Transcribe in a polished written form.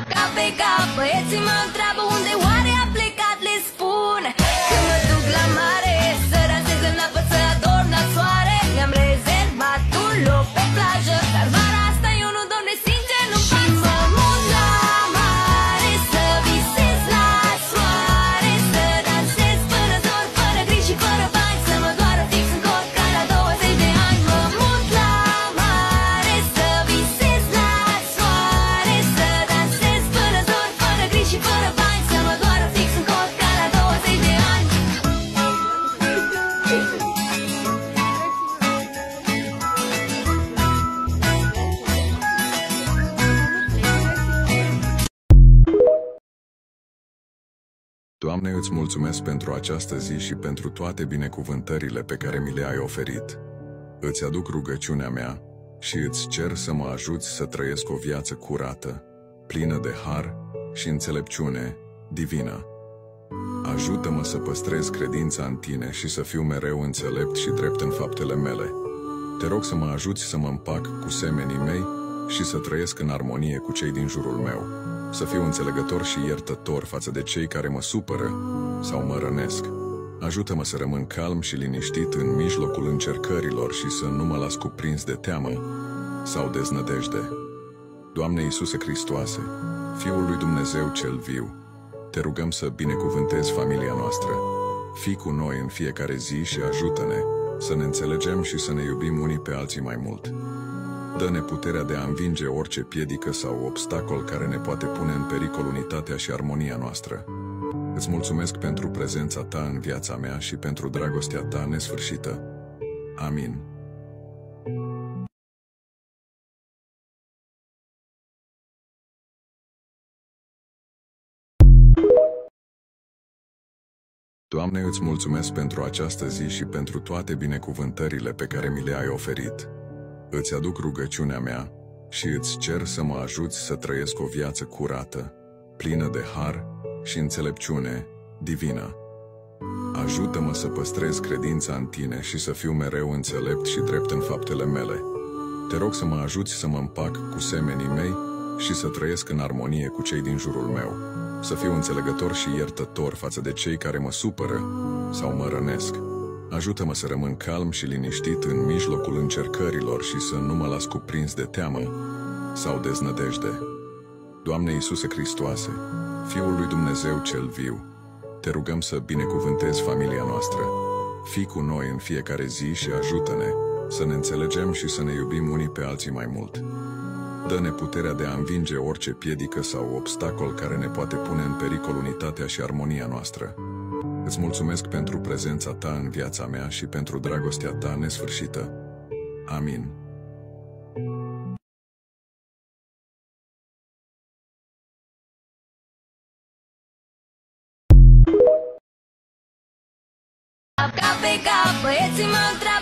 Cap pe cap, băieții mă întreabă unde oare a plecat, le spun că mă duc la mare, să dansez în apă, să adorm la soare. Mi-am rezervat un loc pe plajă, dar vara asta eu nu, Doamne, sincer nu-mi pasă. Și mă mut la mare, să visez la soare, să dansez fără dor, fără griji și fără bani, să mă doară fix în cot ca la 20 de ani. Mă mut la mare, să visez la soare, să dansez fără dor, fără griji și fără bani, să mă doară fix în cot ca la 20 de ani. Doamne, îți mulțumesc pentru această zi și pentru toate binecuvântările pe care mi le-ai oferit. Îți aduc rugăciunea mea și îți cer să mă ajuți să trăiesc o viață curată, plină de har și înțelepciune divină. Ajută-mă să păstrez credința în Tine și să fiu mereu înțelept și drept în faptele mele. Te rog să mă ajuți să mă împac cu semenii mei și să trăiesc în armonie cu cei din jurul meu. Să fiu înțelegător și iertător față de cei care mă supără sau mă rănesc. Ajută-mă să rămân calm și liniștit în mijlocul încercărilor și să nu mă las cuprins de teamă sau deznădejde. Doamne Iisuse Hristoase, Fiul lui Dumnezeu cel viu, Te rugăm să binecuvântezi familia noastră. Fii cu noi în fiecare zi și ajută-ne să ne înțelegem și să ne iubim unii pe alții mai mult. Dă-ne puterea de a învinge orice piedică sau obstacol care ne poate pune în pericol unitatea și armonia noastră. Îți mulțumesc pentru prezența Ta în viața mea și pentru dragostea Ta nesfârșită. Amin. Doamne, îți mulțumesc pentru această zi și pentru toate binecuvântările pe care mi le-ai oferit. Îți aduc rugăciunea mea și îți cer să mă ajuți să trăiesc o viață curată, plină de har și înțelepciune divină. Ajută-mă să păstrez credința în Tine și să fiu mereu înțelept și drept în faptele mele. Te rog să mă ajuți să mă împac cu semenii mei și să trăiesc în armonie cu cei din jurul meu. Să fiu înțelegător și iertător față de cei care mă supără sau mă rănesc. Ajută-mă să rămân calm și liniștit în mijlocul încercărilor și să nu mă las cuprins de teamă sau deznădejde. Doamne Iisuse Hristoase, Fiul lui Dumnezeu cel viu, Te rugăm să binecuvântezi familia noastră. Fii cu noi în fiecare zi și ajută-ne să ne înțelegem și să ne iubim unii pe alții mai mult. Dă-ne puterea de a învinge orice piedică sau obstacol care ne poate pune în pericol unitatea și armonia noastră. Îți mulțumesc pentru prezența Ta în viața mea și pentru dragostea Ta nesfârșită. Amin. Cap pe cap, băieții mă întreabă